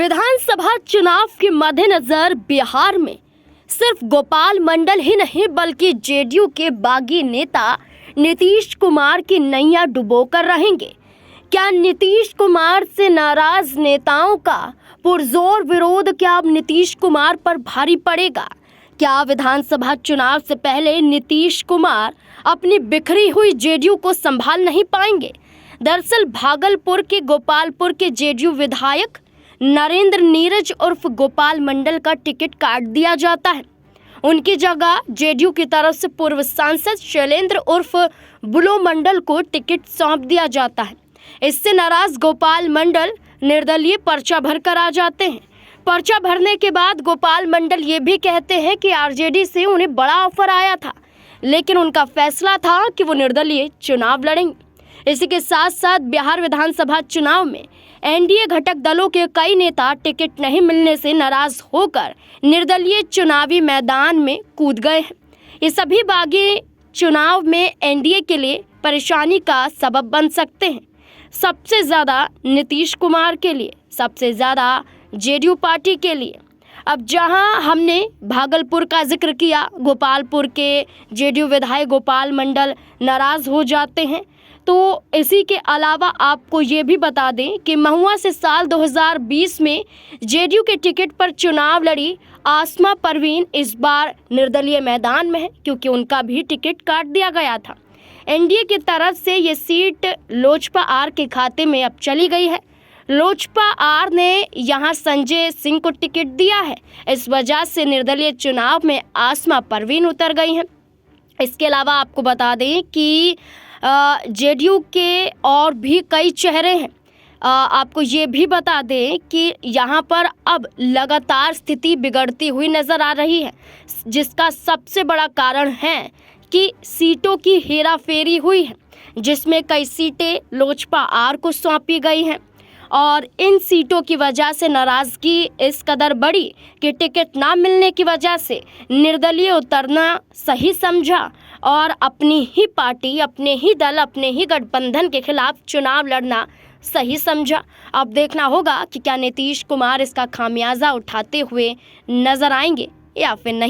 विधानसभा चुनाव के मद्देनजर बिहार में सिर्फ गोपाल मंडल ही नहीं बल्कि जेडीयू के बागी नेता नीतीश कुमार की नैया डुबोकर रहेंगे। क्या नीतीश कुमार से नाराज नेताओं का पुरजोर विरोध क्या अब नीतीश कुमार पर भारी पड़ेगा? क्या विधानसभा चुनाव से पहले नीतीश कुमार अपनी बिखरी हुई जेडीयू को संभाल नहीं पाएंगे? दरअसल भागलपुर के गोपालपुर के जेडीयू विधायक नरेंद्र नीरज उर्फ गोपाल मंडल का टिकट काट दिया जाता है। उनकी जगह जेडीयू की तरफ से पूर्व सांसद शैलेंद्र उर्फ बुलो मंडल को टिकट सौंप दिया जाता है। इससे नाराज गोपाल मंडल निर्दलीय पर्चा भरकर आ जाते हैं। पर्चा भरने के बाद गोपाल मंडल ये भी कहते हैं कि आरजेडी से उन्हें बड़ा ऑफर आया था, लेकिन उनका फैसला था कि वो निर्दलीय चुनाव लड़ेंगे। इसी के साथ साथ बिहार विधानसभा चुनाव में एनडीए घटक दलों के कई नेता टिकट नहीं मिलने से नाराज होकर निर्दलीय चुनावी मैदान में कूद गए हैं। ये सभी बागी चुनाव में एनडीए के लिए परेशानी का सबब बन सकते हैं। सबसे ज़्यादा नीतीश कुमार के लिए, सबसे ज़्यादा जेडीयू पार्टी के लिए। अब जहां हमने भागलपुर का जिक्र किया, गोपालपुर के जेडीयू विधायक गोपाल मंडल नाराज हो जाते हैं, तो इसी के अलावा आपको ये भी बता दें कि महुआ से साल 2020 में जेडीयू के टिकट पर चुनाव लड़ी आसमा परवीन इस बार निर्दलीय मैदान में है, क्योंकि उनका भी टिकट काट दिया गया था। एनडीए की तरफ से ये सीट लोजपा आर के खाते में अब चली गई है। लोजपा आर ने यहां संजय सिंह को टिकट दिया है। इस वजह से निर्दलीय चुनाव में आसमा परवीन उतर गई हैं। इसके अलावा आपको बता दें कि जेडीयू के और भी कई चेहरे हैं। आपको ये भी बता दें कि यहाँ पर अब लगातार स्थिति बिगड़ती हुई नज़र आ रही है, जिसका सबसे बड़ा कारण है कि सीटों की हेराफेरी हुई है, जिसमें कई सीटें लोजपा आर को सौंपी गई हैं और इन सीटों की वजह से नाराज़गी इस कदर बढ़ी कि टिकट ना मिलने की वजह से निर्दलीय उतरना सही समझा और अपनी ही पार्टी, अपने ही दल, अपने ही गठबंधन के खिलाफ चुनाव लड़ना सही समझा। अब देखना होगा कि क्या नीतीश कुमार इसका खामियाजा उठाते हुए नजर आएंगे या फिर नहीं।